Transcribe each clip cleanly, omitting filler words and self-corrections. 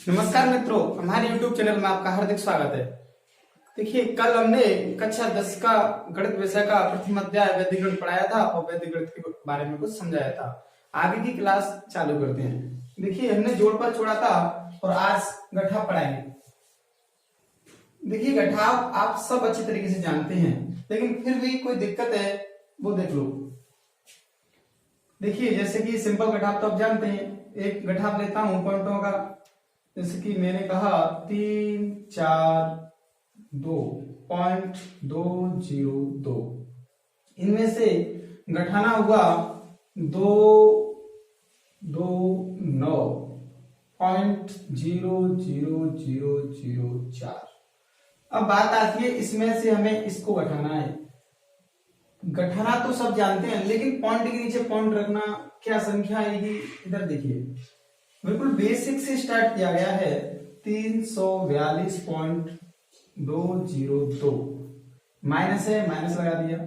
नमस्कार मित्रों, हमारे YouTube चैनल में आपका हार्दिक स्वागत है। देखिए, कल हमने कक्षा 10 का गणित विषय का प्रथम अध्याय वैदिक गणित पढ़ाया था और वैदिक गणित के बारे में कुछ समझाया था। आगे की क्लास चालू करते हैं। देखिए, हमने जोड़ पर छोड़ा था और आज गठा पढ़ाएंगे। देखिए, गठा आप सब अच्छी तरीके से जानते हैं, लेकिन फिर भी कोई दिक्कत है वो देख लो। देखिए, जैसे कि सिंपल गठाफ तो आप जानते हैं। एक गठाफ लेता हूं पॉइंटों का, जैसे कि मैंने कहा 3, 4, 2.202। इनमें से गठाना हुआ 229.00004। अब बात आती है इसमें से हमें इसको गठाना है। गठाना तो सब जानते हैं, लेकिन पॉइंट के नीचे पॉइंट रखना, क्या संख्या आएगी इधर देखिए। बिल्कुल बेसिक से स्टार्ट किया गया है। 342.202 माइनस है, माइनस लगा दिया,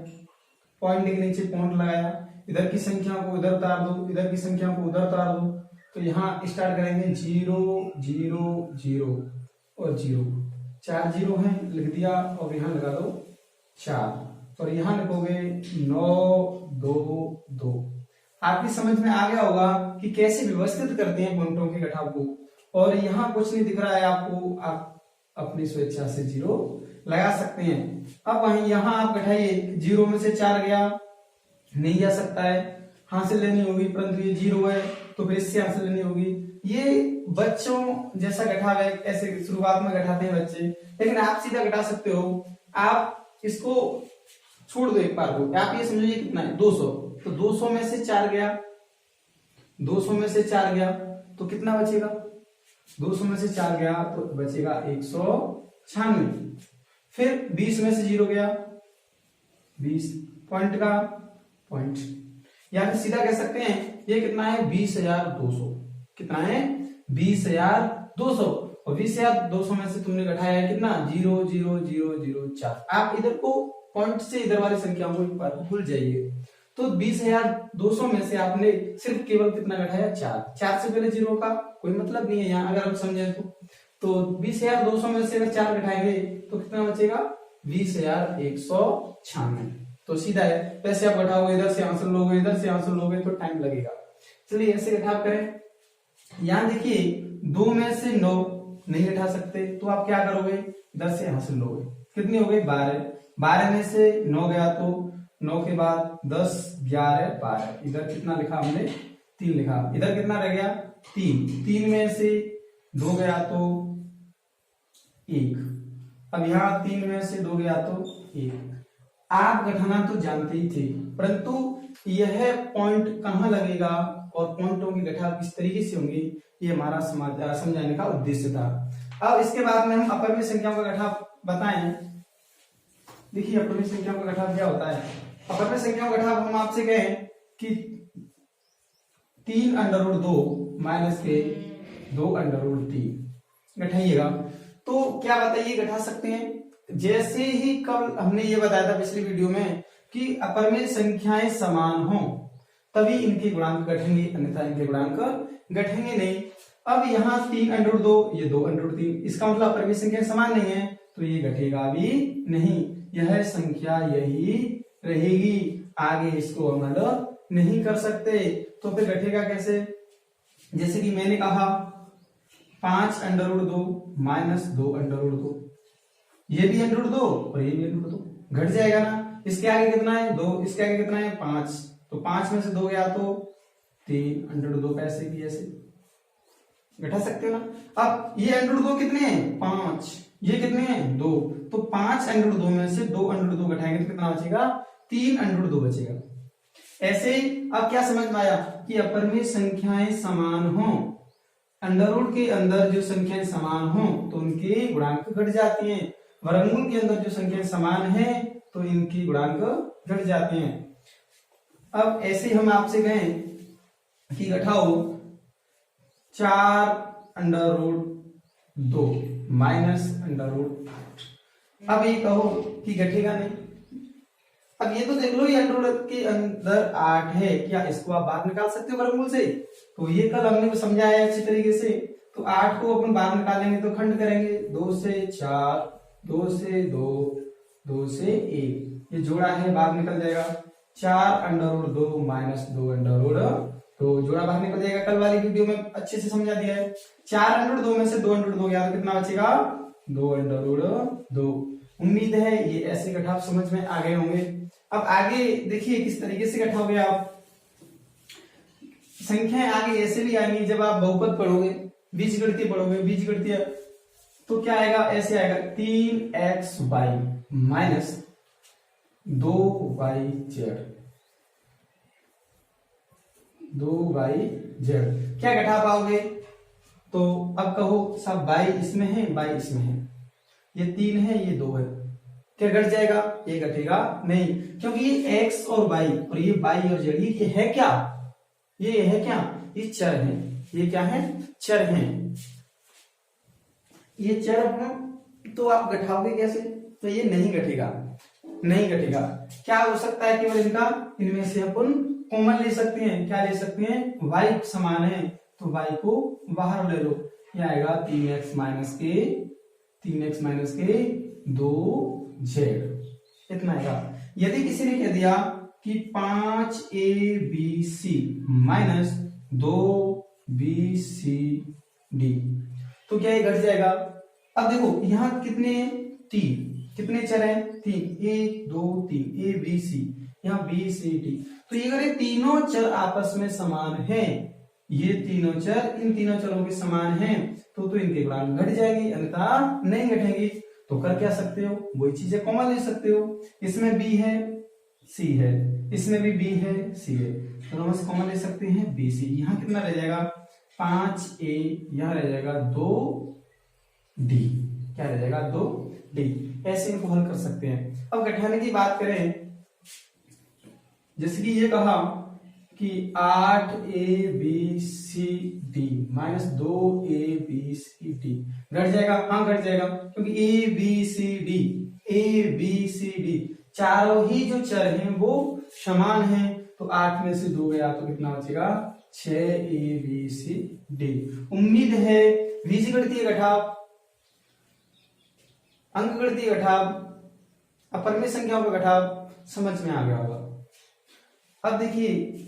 पॉइंट के नीचे पॉइंट लगाया, इधर की संख्या को उधर उतार दो, इधर की संख्या को उधर उतार दो, तो यहाँ स्टार्ट करेंगे 0 0 0 और 0, 4 जीरो है, लिख दिया और यहाँ लगा दो 4 और यहाँ लिखोगे 9 2 2। आपकी समझ में आ गया होगा कि कैसे व्यवस्थित करते हैं पॉइंटों के गठाव को। और यहाँ कुछ नहीं दिख रहा है आपको, आप अपनी स्वेच्छा से 0 लगा सकते हैं। अब वहीं यहाँ आप गठाइए, 0 में से 4 गया, नहीं जा सकता है, हासिल लेनी होगी, परंतु ये 0 है तो फिर इससे हासिल लेनी होगी। ये बच्चों जैसा गठाव है, ऐसे शुरुआत में गठाते हैं बच्चे, लेकिन आप सीधा गठा सकते हो। आप इसको छोड़ दो एक बार को, आप ये समझिए कितना है 200, तो 200 में से 4 गया, 200 में से 4 गया तो कितना बचेगा, 200 में से 4 गया तो बचेगा 196। फिर 20 में से 0 गया, 20 पॉइंट का पॉइंट, या फिर सीधा कह सकते हैं ये कितना है 20,200। कितना है 20,200, और 20,200 में से तुमने घटाया है कितना 0,0,0,0,4। आप इधर को पॉइंट से इधर वाली संख्याओं को एक बार भूल जाइए। तो 20,200 में से आपने सिर्फ केवल कितना घटाया 4। 4 से पहले 0 का कोई मतलब नहीं है यहाँ, अगर आप समझे तो 20,200 में से अगर 4 घटाएंगे तो कितना बचेगा 20,196। तो सीधा है, वैसे आप घटाओगे, इधर से आंसर लोगे, इधर से आंसर लोगे तो टाइम लगेगा। चलिए ऐसे घटाव करें। यहाँ देखिए 2 में से 9 नहीं घटा सकते, तो आप क्या करोगे, इधर से आंसर लोगे, कितनी हो गई 12, 12 में से 9 गया तो 9 के बाद 10 11 12, इधर कितना लिखा हमने 3 लिखा, इधर कितना रह गया 3, 3 में से 2 गया तो 1, अब यहाँ 3 में से 2 गया तो 1। आप गठाना तो जानते ही थे, परंतु यह पॉइंट कहाँ लगेगा और पॉइंटों की गठा किस तरीके से होंगी, ये हमारा समझाने का उद्देश्य था। अब इसके बाद में हम अपरिमेय संख्याओं का गठा बताएं। देखिए, अपरिमेय संख्याओं का गठा क्या होता है। अपरिमेय संख्याओं का गठा हम आपसे कहें कि 3√2 माइनस के 2√3 गठाइएगा, तो क्या बताइए गठा सकते हैं। जैसे ही कल हमने ये बताया था पिछली वीडियो में कि अपरिमेय संख्याएं समान हो तभी इनके गुणांक गठेंगे, अन्यथा इनके गुणांक गठेंगे नहीं। अब यहाँ 3√2, ये 2√3, इसका मतलब अपरिमेय संख्या समान नहीं है तो ये घटेगा भी नहीं, यह संख्या यही रहेगी, आगे इसको हम अलग नहीं कर सकते। तो फिर घटेगा कैसे, जैसे कि मैंने कहा 5√2 माइनस 2√2, ये भी √2 और ये भी √2, घट जाएगा ना। इसके आगे कितना है 2, इसके आगे कितना है 5, तो 5 में से 2 गया तो 3, पैसे की ऐसे घटा सकते हो ना। अब ये √2 कितने हैं 5, ये कितने हैं 2, तो 5√2 में से 2√2 घटाएंगे तो कितना बचेगा 3√2 बचेगा। ऐसे ही अब क्या समझ में आया कि अपरिमेय संख्याएं समान हो, अंडर रूट के अंदर जो संख्याएं समान हो तो उनके गुणांक घट जाती हैं, वर्गमूल के अंदर जो संख्याएं समान है तो इनकी गुणांक घट जाते हैं। अब ऐसे हम आपसे कहें कि घटाओ 4√2 माइनस √8। अब ये कहो कि घटेगा नहीं। अब ये तो देख लो, ये √8 के अंदर 8 है, क्या इसको आप बाहर निकाल सकते हो वर्गमूल से। तो ये कल हमने समझाया अच्छी तरीके से। तो 8 को अपन बाहर निकालेंगे तो खंड करेंगे, 2 से 4, 2 से 2, 2 से 1, ये जोड़ा है बाहर निकल जाएगा। 4 under root 2 minus 2 under root तो जोड़ा बाहर निकल जाएगा। कल वाली वीडियो में अच्छे से समझा दिया है। 4 अंडर रूट 2 में से 2 अंडर रूट 2 गया तो कितना बचेगा, 2 अंडर रूट 2। उम्मीद है ये ऐसे गठा आप समझ में आ गए होंगे। अब आगे देखिए किस तरीके से गठा होगे आप। संख्याएं आगे ऐसे भी आएंगी जब आप बहुपद पढ़ोगे, बीजगणितीय पढ़ोगे। बीजगणितीय तो क्या आएगा, ऐसे आएगा 3xy माइनस 2yz, 2yz क्या घटा पाओगे। तो अब कहो सब y इसमें है, y इसमें है, ये 3 है, ये 2 है, क्या घट जाएगा, ये घटेगा नहीं, क्योंकि ये x और y और ये y और z ये है क्या, ये है क्या, ये चर है। ये क्या है, चर है। ये चर है तो आप घटाओगे कैसे, तो ये नहीं घटेगा, नहीं घटेगा। क्या हो सकता है केवल इनका, इनमें से अपन कॉमन ले सकते हैं। क्या ले सकते हैं, y समान है तो y को बाहर ले लो, ये आएगा 3x माइनस के 2z, इतना आएगा। यदि किसी ने कह दिया कि 5abc माइनस 2bcd तो क्या ये घट जाएगा। अब देखो यहां कितने, 3, कितने चर हैं, 3, 1 2 3 a b c, यहाँ b c d। तो ये अगर ये तीनों चर आपस में समान हैं, ये तीनों चर इन तीनों चरों के समान हैं तो इनके गुणांक घट जाएगी, अन्यथा नहीं घटेंगी। तो कर क्या सकते हो, वही चीजें कॉमन ले सकते हो। इसमें b है, c है, इसमें भी b है, c है, तो हम कॉमन ले सकते हैं bc। यहाँ कितना रह जाएगा, 5a, यहाँ रह जाएगा 2d, क्या रह जाएगा 2d। ऐसे इनको हल कर सकते हैं। अब घटाने की बात करें, जैसे कि ये कहा कि 8abcd माइनस 2abcd घट जाएगा, हाँ घट जाएगा, क्योंकि abcd चारों ही जो चर हैं वो समान हैं। तो 8 में से 2 गया तो कितना बचेगा, 6abcd। उम्मीद है बीजगणितीय घटाव, अंकगणितीय घटाव, अपरिमेय संख्याओं का घटाव समझ में आ गया होगा। अब देखिए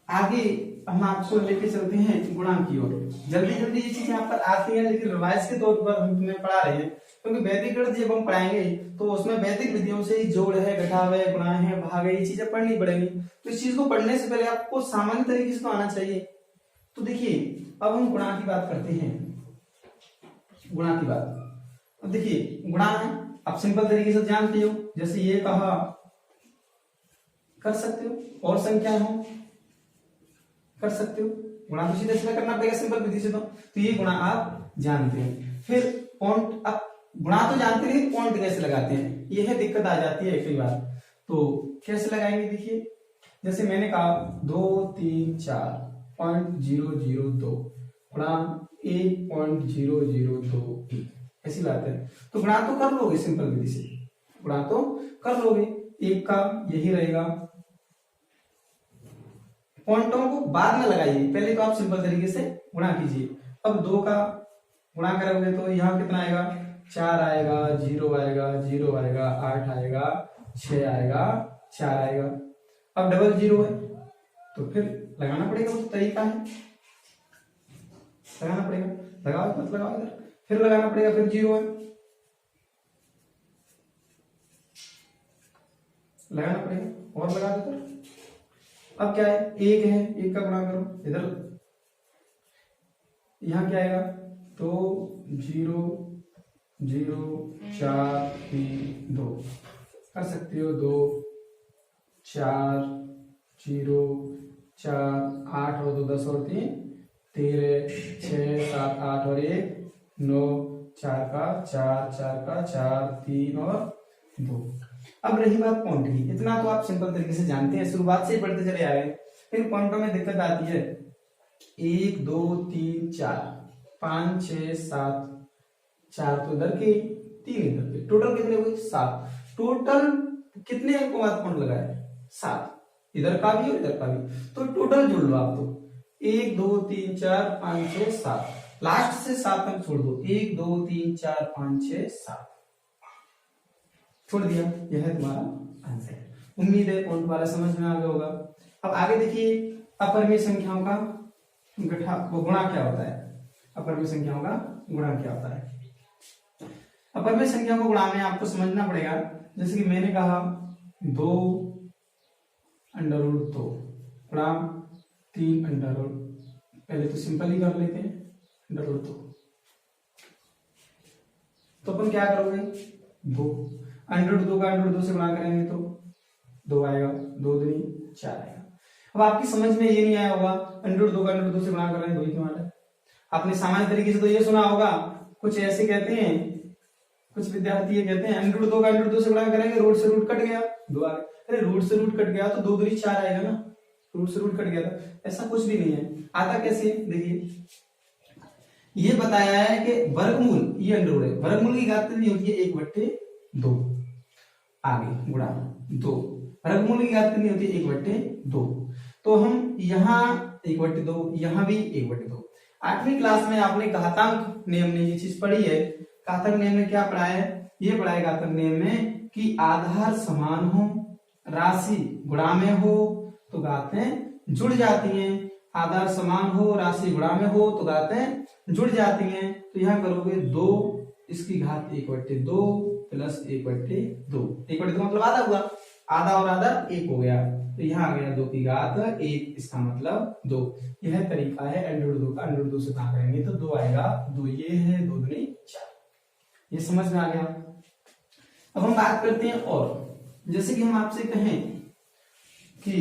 आगे हम आपको लेके चलते हैं गुणांक की ओर। जल्दी जल्दी ये चीजें आप पर आती हैं, लेकिन रिवाइज के तौर पर हम तुम्हें पढ़ा रहे हैं, क्योंकि वैदिक गणित जब हम पढ़ाएंगे तो उसमें वैदिक विधियों से ही जोड़ है, घटाव है, गुणा है, भाग है, ये चीजें पढ़नी पड़ेंगी। तो इस चीज को पढ़ने से पहले आपको सामान्य तरीके से तो आना चाहिए। तो देखिए अब हम गुणा की बात करते हैं, गुणा की बात। अब देखिए गुणा है, आप सिंपल तरीके से जानते हो, जैसे ये कहा कर सकते हो, और संख्या हो कर सकते हो। गुणा तो सीधे सीधा करना पड़ेगा सिंपल विधि से, तो ये गुणा आप जानते हैं। फिर पॉइंट, अब गुणा तो जानते हैं, पॉइंट कैसे लगाते हैं ये है दिक्कत आ जाती है कई बार। तो कैसे लगाएंगे, देखिए जैसे मैंने कहा 2 3 4.002 गुणा 1.002 ऐसी बात है। तो गुणा तो कर लोगे सिंपल विधि से, गुणा तो कर लोगे। एक का यही रहेगा, पॉइंटों को बाद में लगाइए, पहले तो आप सिंपल तरीके से गुणा कीजिए। अब 2 का गुणा करोगे तो यहाँ कितना आएगा, 4 आएगा, 0 आएगा, 0 आएगा, 8 आएगा, 6 आएगा, 4 आएगा। अब डबल 0 है तो फिर लगाना पड़ेगा, वो तरीका है, लगाना पड़ेगा। लगाओ मत लगाओ इधर, फिर लगाना पड़ेगा, फिर 0 है, लगाना पड़ेगा और लगा दो। अब क्या है, 1 है, 1 का गुणा करो इधर, यहां क्या आएगा, तो 0 0 4 3 2 कर सकते हो, 2 4 0 4 8 और 2 10 और 3 13 6 7 8 और 1 9 4 का 4 4 का 4 3 और 2। अब रही बात पॉइंट की, इतना तो आप सिंपल तरीके से जानते हैं, शुरुआत से ही पढ़ते चले आ रहे हैं। फिर पॉइंटों में दिक्कत आती है, 1 2 3 4 5 6 7 4 तो इधर के 3 इधर के, टोटल कितने हुए 7। टोटल कितने अंकों बाद पॉइंट लगाए, 7, इधर का भी और इधर का भी, तो टोटल जोड़ लो आप। तो 1 2 3 4 5 6 7 लास्ट से 7 तक छोड़ दो, 1 2 3 4 5 6 7 छोड़ दिया। यह है तुम्हारा आंसर। उम्मीद है पॉइंट वाला समझ में आ गया होगा। अब आगे देखिए अपरिमेय संख्याओं का गुणा क्या होता है। अपरिमेय संख्याओं का गुणा क्या होता है। अपरिमेय संख्या को गुणा में आपको समझना पड़ेगा। जैसे कि मैंने कहा 2 अंडर रूट 2 गुणा 3 अंडर रूट, पहले तो सिंपल ही कर लेते हैं, अंडर रूट 2। तो अपन क्या करोगे, 2 अंडर रूट 2 का अंडर रूट 2 से गुणा करेंगे तो 2 आएगा, 2 दूनी 4 आएगा। अब आपकी समझ में ये नहीं आया होगा अंडर रूट 2 का अंडर रूट 2 से गुणा कर रहे हैं 2 ही क्यों आ रहा है। आपने सामान्य तरीके से तो ये सुना होगा, कुछ ऐसे कहते हैं, कुछ विद्यार्थी ये कहते हैं अंडर रूट 2 का अंडर रूट 2 से गुणा करेंगे, रूट से रूट कट गया 2 आ गया। अरे रूट से रूट कट गया तो 2 दूनी 4 आएगा ना, रूट से रूट कट गया था। ऐसा कुछ भी नहीं है। आता कैसे, देखिए ये बताया है कि वर्गमूल, ये अंडर रूट है, वर्गमूल की घात कितनी होती है 1/2। आगे गुणा 2, वर्गमूल की घात कितनी होती है 1/2। तो हम यहाँ 1/2, यहाँ भी 1/2। 8वीं क्लास में आपने घातांक नियम में ये चीज पढ़ी है। घातांक नियम में क्या पढ़ा है, ये पढ़ा है घातांक नियम में कि आधार समान हो, राशि गुणा में हो तो घातें जुड़ जाती हैं। आधार समान हो, राशि गुणा में हो तो घातें जुड़ जाती हैं। तो यहाँ करोगे 2 इसकी घात 1/2 प्लस 1/2। 1/2 मतलब आधा हुआ, आधा और आधा 1 हो गया, तो यहाँ आ गया 2 की घात 1, इसका मतलब 2। यह तरीका है अंडर रूट 2 का। अंडर रूट 2 से कहाँ करेंगे तो 2 आएगा, 2 ये है, 2 दूनी 4। ये समझ में आ गया। अब हम बात करते हैं और, जैसे कि हम आपसे कहें कि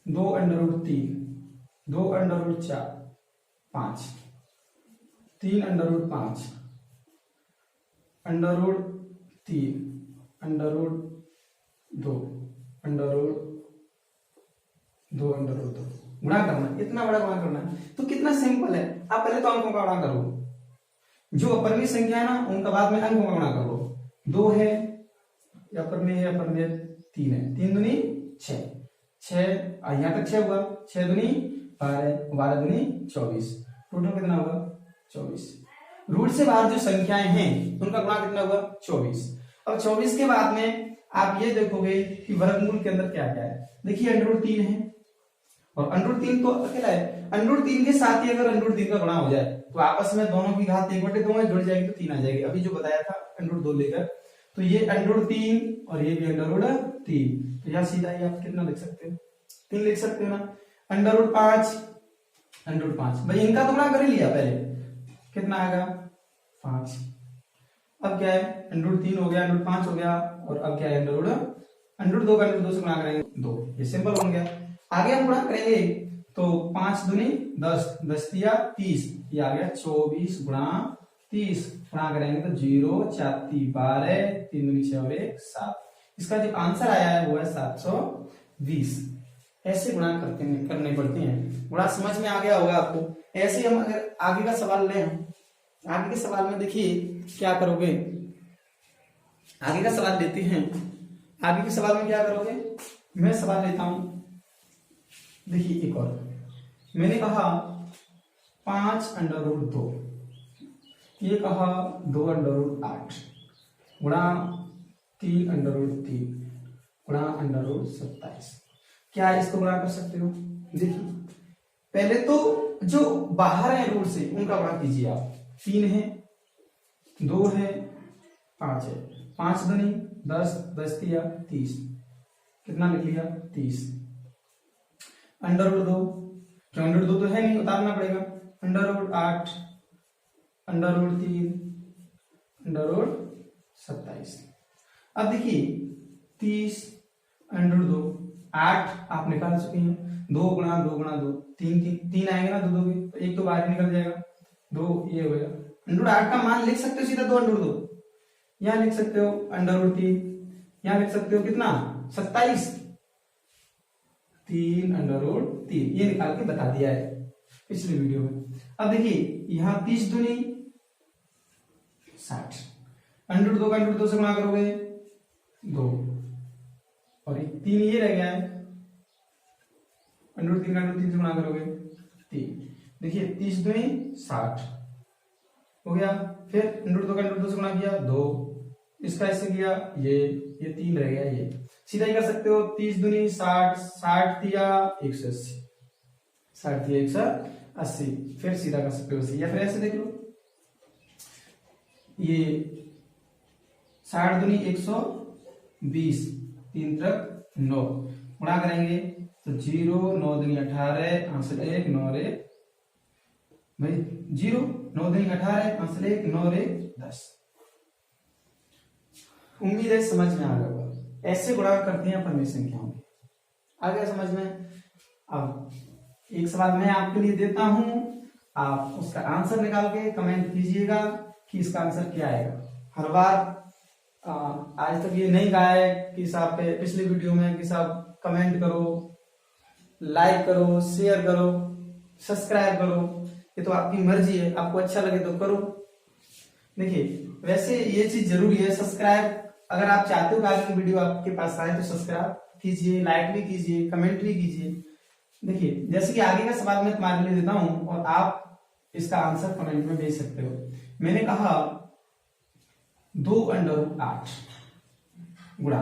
2 under root 3, 2 under root 4 5, 3 under root 5, under root 3, under root 2, under root 2, under root 2 गुणा करना, इतना बड़ा गुणा करना है तो कितना सिंपल है। आप पहले तो अंकों का गुणा करो, जो अपरिमेय संख्या है ना उनका बाद में अंकों का गुणा करो। 2 है अपरिमेय है, अपरिमेय 3 है, 3 दूनी 6, 6 यहाँ तक 6 हुआ, 6 दूनी 12, 12 दूनी 24, टोटल कितना हुआ 24। रूट से बाहर जो संख्याएं हैं उनका गुणा कितना हुआ 24। अब 24 के बाद में आप ये देखोगे कि वर्गमूल के अंदर क्या क्या है। देखिए अंडर रूट 3 है और अंडर रूट 3 तो अकेला है, अंडर रूट 3 के साथ ही अगर अंडर रूट 3 का गुणा हो जाए तो आपस में दोनों की घात 1/2 में जुड़ जाएगी तो 3 आ जाएगी। अभी जो बताया था अंडर रूट 2 लेकर, तो ये अंडर रूट 3 और ये भी अंडर रूट 3, तो यहाँ सीधा ही आप कितना लिख सकते हो 3 लिख सकते हो ना। अंडर रूट 5, अंडर रूट 5 भाई इनका तो गुणा कर ही लिया पहले, कितना आएगा 5। अब क्या है अंडर रूट 3 हो गया, अंडर रूट 5 हो गया, और अब क्या है अंडर रूट 2 का अंडर रूट 2 से गुणा करेंगे 2, ये सिंपल बन गया। आगे हम गुणा करेंगे तो 5 दूनी 10, 10 दिया 30, ये आ गया 24 गुणा 30, गुणा करेंगे तो 0 4 12, 3 दूनी 6 और 1 7। इसका जो आंसर आया है वो है 720। ऐसे गुणा करने पड़ते हैं। गुणा समझ में आ गया होगा आपको। ऐसे हम अगर आगे का सवाल लें, आगे के सवाल में देखिए क्या करोगे, आगे का सवाल लेते हैं। आगे के सवाल में क्या करोगे, मैं सवाल लेता हूं। देखिए एक और, मैंने कहा 5 अंडर रूट 2, ये कहा 2 अंडर रूट 8 गुणा 3 अंडर रूट 3 गुणा अंडर रूट 27। क्या इसको गुणा कर सकते हो। देखिए पहले तो जो बाहर है रूट से उनका गुणा कीजिए आप। 3 है, 2 है, 5 है, 5 दूनी 10, 10 दिया 30, कितना लिख लिया 30। अंडर रूट 2, क्यों अंडर रूट 2 तो है नहीं, उतारना पड़ेगा। Under root 8, under root 3, under root 27। अब देखिए 30 अंडर रूट 2, 8 आप निकाल चुके हैं, 2 गुणा 2 गुणा 2, 3 आएंगे ना 2 2 के, तो एक तो बाहर निकल जाएगा, 2 ये हो गया। अंडर रूट 8 का मान लिख सकते हो सीधा 2 अंडर रूट 2, यहाँ लिख सकते हो अंडर रूट 3, यहाँ लिख सकते हो कितना 27, 3 अंडर रूट 3, ये निकाल के बता दिया है पिछले वीडियो में। अब देखिए यहाँ 30 दूनी 60, अंडर रूट 2 का अंडर रूट 2 से गुणा करोगे 2, और 3 ये रह गया है, अंडर रूट 3 का अंडर रूट 3 से गुणा करोगे 3। देखिए देखिए 30 दूनी 60 हो गया। फिर √2 से गुणा किया 2, इसका ऐसे किया ये 3 रह गया। ये सीधा ही कर सकते हो, 30 दूनी 60, 60 दिया 180, 60 दिया 180। फिर सीधा कर सकते हो या फिर ऐसे देख लो, ये 60 दूनी 120, 3 तक 9 गुणा करेंगे तो 0, 9 दूनी 18, आंसर 1, 9 रे भाई 0, 9 दूनी 18, आंसर 1, 9 रे 10। उम्मीद है समझ में आ गया। ऐसे गुणा करते हैं अपन संख्याओं में। आ गया समझ में? अब एक सवाल मैं आपके लिए देता हूं, आप उसका आंसर निकाल के कमेंट कीजिएगा कि इसका आंसर क्या आएगा। हर बार आज तक ये नहीं कहा है कि साहब पिछले वीडियो में कि साहब कमेंट करो, लाइक करो, शेयर करो, सब्सक्राइब करो, ये तो आपकी मर्जी है, आपको अच्छा लगे तो करो। देखिए वैसे ये चीज जरूरी है, सब्सक्राइब अगर आप चाहते हो कि आगे की वीडियो आपके पास आए तो सब्सक्राइब कीजिए, लाइक भी कीजिए, कमेंट भी कीजिए। देखिए जैसे कि आगे का सवाल मैं तुम्हारे लिए देता हूं और आप इसका आंसर कमेंट में भेज सकते हो। मैंने कहा 2√8 गुणा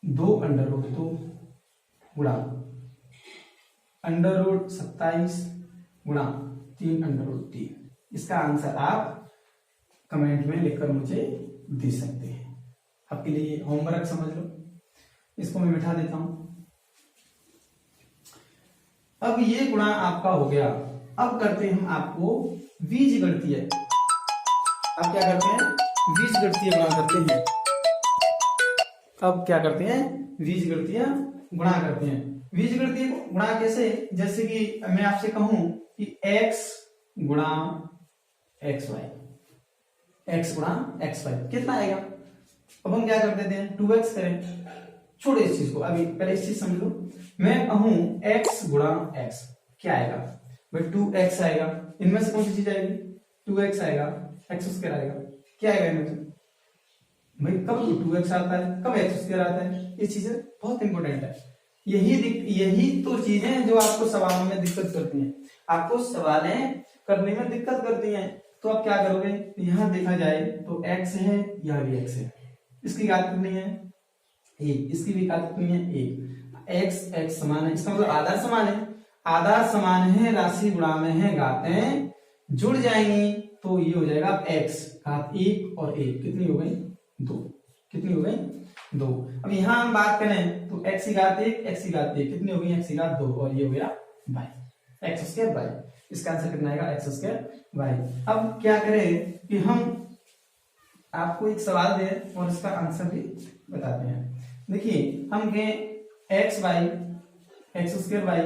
2√2 गुणा √27 गुणा 3√3। इसका आंसर आप कमेंट में लिखकर मुझे दे सकते हैं। आपके लिए होमवर्क समझ लो। इसको मैं बिठा देता हूं। अब ये गुणा आपका हो गया। अब करते हैं हम आपको बीजगणितीय। अब क्या करते हैं? बीजगणितीय गुणा करते हैं। अब क्या करते हैं? बीजगणितीय गुणा करते हैं। बीजगणितीय गुणा कैसे? जैसे कि मैं आपसे कहूं कि x गुणा xy, x गुणा xy कितना आएगा? अब हम क्या कर देते हैं? 2x करें। छोड़ो इस चीज को, अभी पहले इस चीज समझ लो। मैं कहूं x गुणा x क्या आएगा भाई? 2x आएगा। इनमें से कौन सी चीज आएगी? 2x आएगा, x² आएगा। क्या आएगा इनमें से भाई? कब 2x आता है, कब x² आता है? ये चीजें बहुत इंपॉर्टेंट है। यही तो चीजें जो आपको सवालों में दिक्कत करती हैं, आपको सवालें करने में दिक्कत करती हैं। तो आप क्या करोगे? यहां देखा जाए तो x है, यहां भी x है। इसकी घात कितनी है? 1। इसकी भी घात कितनी है? 1। x समान है, इसका मतलब आधार समान है। आधार समान है, राशि गुणा में है, घातें जुड़ जाएंगी तो ये हो जाएगा x घात 1 और 1 कितनी हो गई? 2। कितनी हो गई? 2। अब यहां हम बात करें तो x की घात 1, x की घात 1 कितनी हो गई? x की घात 2 और ये हो गया y, x² y। इसका आंसर कितना आएगा? x² y। अब क्या करें कि हम आपको एक सवाल दें और इसका आंसर भी बताते हैं। देखिए हम कहें x² y